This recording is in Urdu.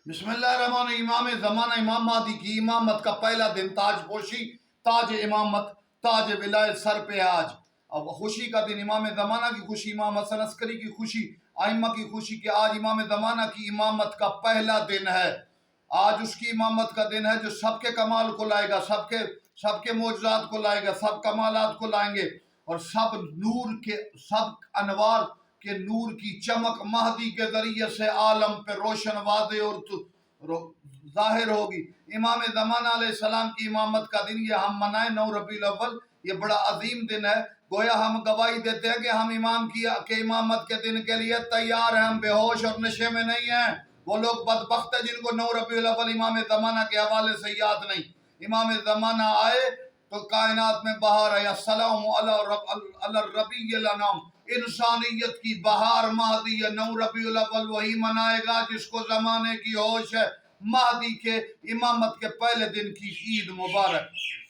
بسم اللہ الرحمن الرحیم۔ امام زمانہ امام مہدی کی امامت کا پہلا دن تاج پوشی، تاج امامت، تاج ولایت سر پہ آج۔ اب خوشی کا دن، امام زمانہ کی خوشی، امام حسن عسکری کی خوشی، ائمہ کی خوشی کہ آج امام زمانہ کی امامت کا پہلا دن ہے۔ آج اس کی امامت کا دن ہے جو سب کے کمال کو لائے گا، سب کے معجزات کو لائے گا، سب کمالات کو لائیں گے، اور سب انوار کہ نور کی چمک مہدی کے ذریعے سے عالم پہ روشن واضح اور ظاہر ہوگی۔ امام زمانہ علیہ السلام کی امامت کا دن یہ ہم منائیں 9 ربیع الاول، یہ بڑا عظیم دن ہے۔ گویا ہم گواہی دیتے ہیں کہ ہم امام کی امامت کے دن کے لیے تیار ہیں، ہم بے ہوش اور نشے میں نہیں ہیں۔ وہ لوگ بدبخت ہیں جن کو 9 ربیع الاول امام زمانہ کے حوالے سے یاد نہیں۔ امام زمانہ آئے تو کائنات میں بہار ہے۔ السلام علی الربیع الانام، انسانیت کی بہار مہدی ہے۔ 9 ربیع الاول وہی منائے گا جس کو زمانے کی ہوش ہے۔ مہدی کے امامت کے پہلے دن کی عید مبارک۔